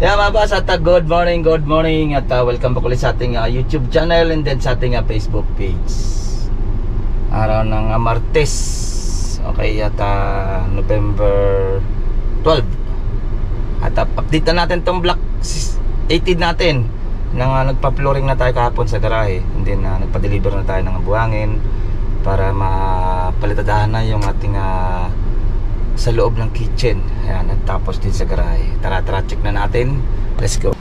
Yeah mga boss, at good morning at welcome back ulit sa ating YouTube channel and then sa ating Facebook page. Araw ng Martes. Okay, at November 12. At update na natin tong block 18 natin. Nagpa-flooring na tayo kahapon sa garahe. And then nagpa-deliver na tayo ng buhangin para mapalitadahan na yung ating sa loob ng kitchen. Ayan, at tapos din sa garahe. Tara, check na natin. Let's go.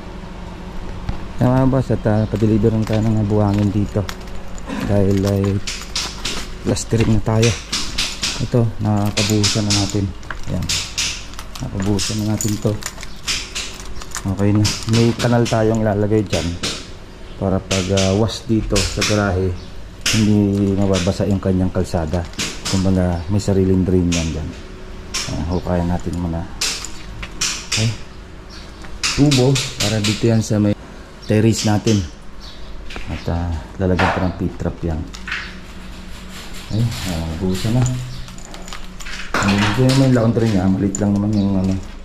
Ayan mga boss, at pa-deliver na tayo ng buhangin dito. Dahil ay plastering na tayo. Ito, nakabuhusan na natin. Ayan, nakabuhusan na natin to. Okay na. May kanal tayong ilalagay dyan para pag wash dito sa garahe, hindi mababasa yung kanyang kalsada. Kumbaga may sariling drain yan dyan. Hukayan natin muna. Okay, tubo para dito yan sa may terrace natin. At lalagyan pa ng pit-trap yan. Okay, buhusan na. Dito yung may laundry niya. Maliit lang naman yung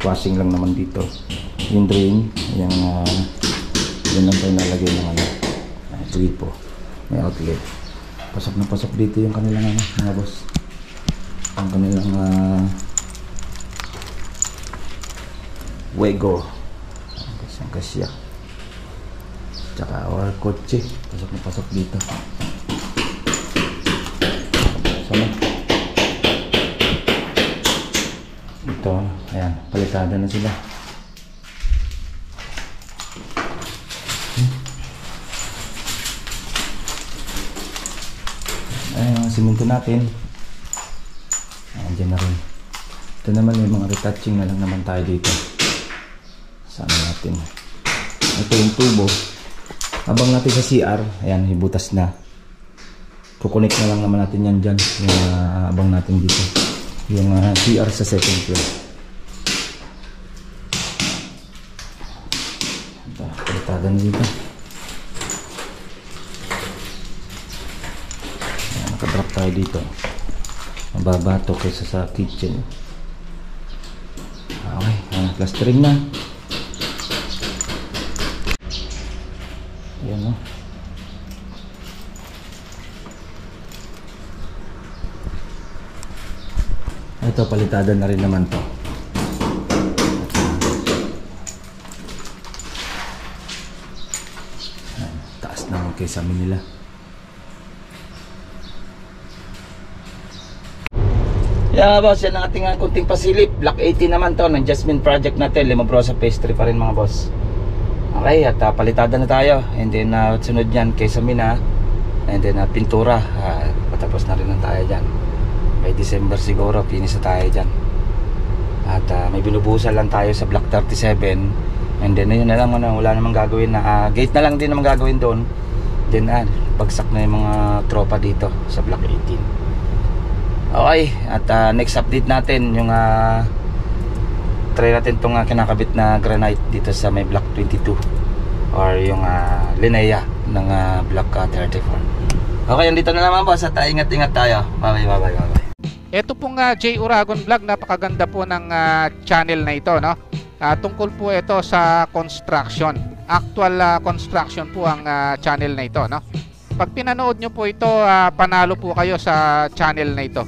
washing lang naman dito. Yung drain, yung yan lang tayo nalagay ng gripo. May outlet. Pasok na pasok dito yung kanilang mga boss. Ang kanilang wego. Ang kasya. Tsaka or kotse. Pasok na pasok dito. Sama. Ito, ayan, palitada na sila. Ayan, simento natin. Ayan, dyan na rin. Ito naman may mga retouching na lang naman tayo dito. Saan natin? Ito yung tubo. Habang natin sa CR, ayan, ibutas na. Kukunik na lang naman natin yan dyan. Yung abang natin dito. Yung CR sa second floor. Palitada na dito. Ayan, nakadrop tayo dito. Mababa to kaysa sa kitchen. Okay, plastering na. Ayan o. Ito, palitada na rin naman to. Taas naman kaysa amin nila. Yeah boss, yan ang ating kunting pasilip. Block 18 naman to ng Jasmine project natin. Limabrosa pastry pa rin mga boss. Okay, at palitada na tayo. And then sunod yan kaysa mina. And then pintura. Patapos na rin tayo dyan. By December siguro finish na tayo dyan. At may binubusan lang tayo sa block 37. And then yun na lang, wala namang gagawin na gate na lang din namang gagawin doon. Then bagsak na yung mga tropa dito sa block 18. Okay, at next update natin yung try natin itong kinakabit na granite dito sa may block 22 or yung lineya ng block 34. Okay, andito na naman boss, at ingat-ingat tayo. Bye. Ito pong J Uragon Vlog, napakaganda po ng channel na ito, no? Tungkol po ito sa construction. Actual construction po ang channel na ito, no? Pag pinanood nyo po ito, panalo po kayo sa channel na ito.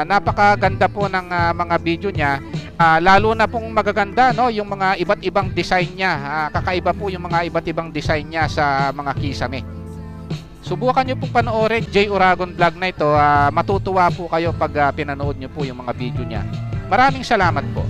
Napakaganda po ng mga video niya. Lalo na pong magaganda, no, yung mga iba't ibang design niya. Kakaiba po yung mga iba't ibang design niya sa mga kisame. Subukan nyo pong panoorin J Uragon Vlog na ito. Matutuwa po kayo pag pinanood nyo po yung mga video niya. Maraming salamat po.